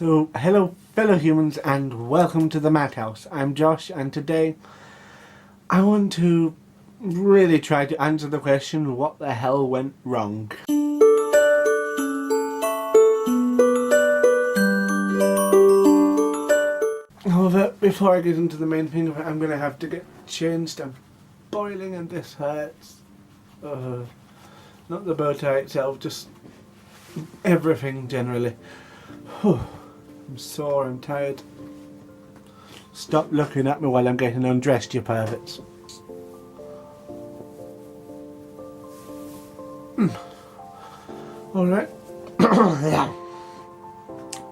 So, hello fellow humans and welcome to the Madhouse. I'm Josh and today I want to really try to answer the question, what the hell went wrong? However, before I get into the main thing of it, I'm going to have to get changed. I'm boiling and this hurts. Not the bow tie itself, just everything generally. I'm sore, I'm tired. Stop looking at me while I'm getting undressed, you perverts. Alright. Yeah.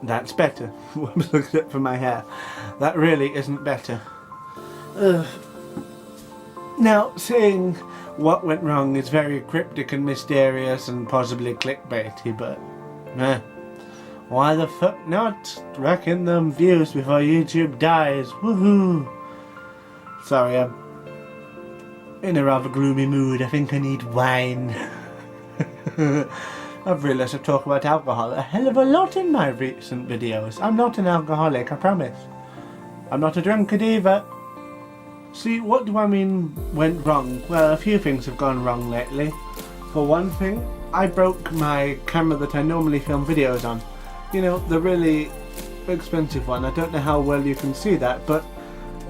That's better. Except for my hair. That really isn't better. Now, saying what went wrong is very cryptic and mysterious and possibly clickbaity, but why the fuck not? Rack in them views before YouTube dies. Woohoo! Sorry, I'm in a rather gloomy mood. I think I need wine. I've realised I talk about alcohol a hell of a lot in my recent videos. I'm not an alcoholic, I promise. I'm not a drunkard either. See, what do I mean went wrong? Well, a few things have gone wrong lately. For one thing, I broke my camera that I normally film videos on. You know, the really expensive one. I don't know how well you can see that, but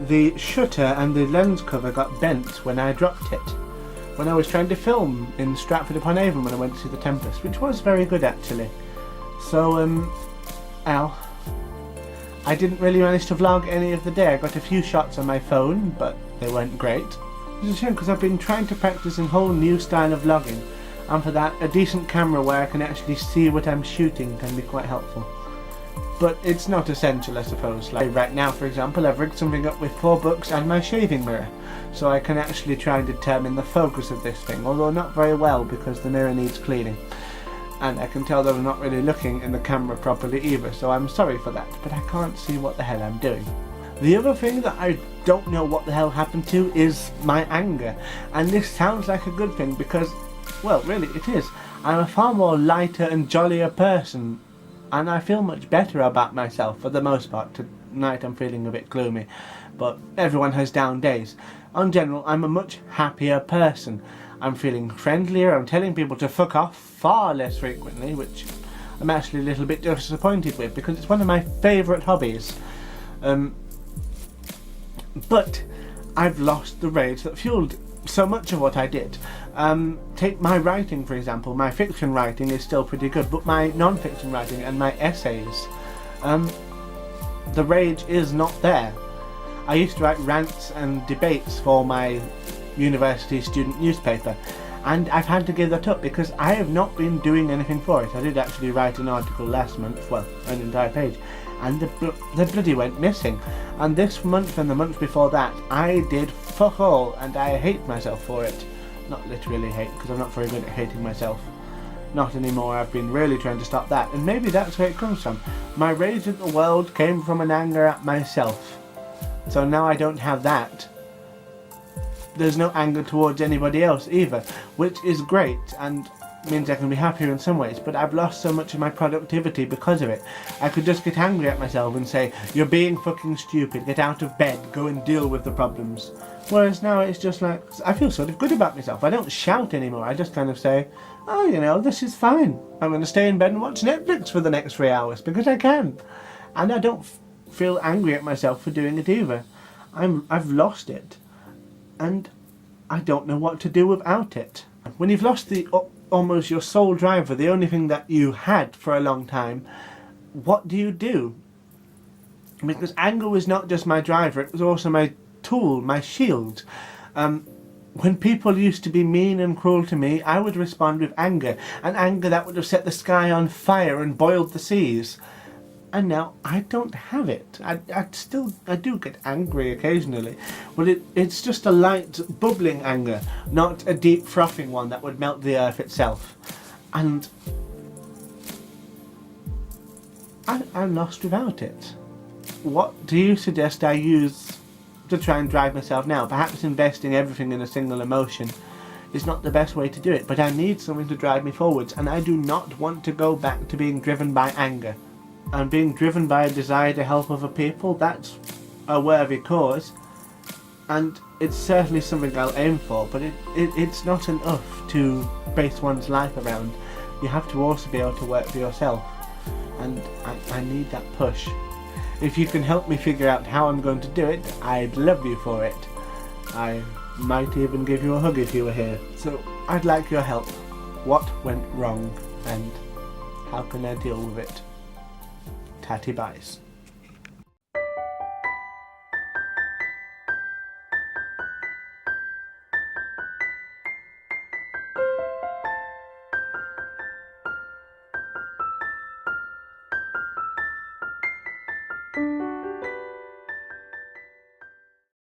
the shutter and the lens cover got bent when I dropped it. When I was trying to film in Stratford-upon-Avon when I went to see The Tempest, which was very good actually. So, I didn't really manage to vlog any of the day. I got a few shots on my phone, but they weren't great. It's a shame because I've been trying to practice a whole new style of vlogging, and for that, a decent camera where I can actually see what I'm shooting can be quite helpful. But it's not essential, I suppose. Like right now, for example, I've rigged something up with 4 books and my shaving mirror, so I can actually try and determine the focus of this thing, although not very well because the mirror needs cleaning. And I can tell that I'm not really looking in the camera properly either, so I'm sorry for that, but I can't see what the hell I'm doing. The other thing that I don't know what the hell happened to is my anger. And this sounds like a good thing because, well, really it is. I'm a far more lighter and jollier person, and I feel much better about myself for the most part. Tonight I'm feeling a bit gloomy, but everyone has down days. In general, I'm a much happier person. I'm feeling friendlier, I'm telling people to fuck off far less frequently, which I'm actually a little bit disappointed with because it's one of my favourite hobbies. But I've lost the rage that fueled so much of what I did. Take my writing for example. My fiction writing is still pretty good, but my non-fiction writing and my essays, the rage is not there. I used to write rants and debates for my university student newspaper, and I've had to give that up because I have not been doing anything for it. I did actually write an article last month, well, an entire page, and the bloody went missing. And this month and the month before that, I did fuck all, and I hate myself for it. Not literally hate, because I'm not very good at hating myself. Not anymore. I've been really trying to stop that, and maybe that's where it comes from. My rage at the world came from an anger at myself. So now I don't have that. There's no anger towards anybody else either, which is great and means I can be happier in some ways, but I've lost so much of my productivity because of it. I could just get angry at myself and say, you're being fucking stupid, get out of bed, go and deal with the problems. Whereas now it's just like, I feel sort of good about myself. I don't shout anymore, I just kind of say, oh, you know, this is fine. I'm going to stay in bed and watch Netflix for the next 3 hours because I can. And I don't feel angry at myself for doing it either. I've lost it. And I don't know what to do without it. When you've lost almost your sole driver, the only thing that you had for a long time, what do you do? Because anger was not just my driver, it was also my tool, my shield. When people used to be mean and cruel to me, I would respond with anger, and anger that would have set the sky on fire and boiled the seas. And now I don't have it. I do get angry occasionally, but it's just a light bubbling anger, not a deep frothing one that would melt the earth itself. And I'm lost without it. What do you suggest I use to try and drive myself now? Perhaps investing everything in a single emotion is not the best way to do it, but I need something to drive me forwards, and I do not want to go back to being driven by anger. and being driven by a desire to help other people, that's a worthy cause, and it's certainly something I'll aim for, but it's not enough to base one's life around. You have to also be able to work for yourself, and I need that push. If you can help me figure out how I'm going to do it, I'd love you for it. I might even give you a hug if you were here. So I'd like your help. What went wrong, and how can I deal with it? Tatty byes.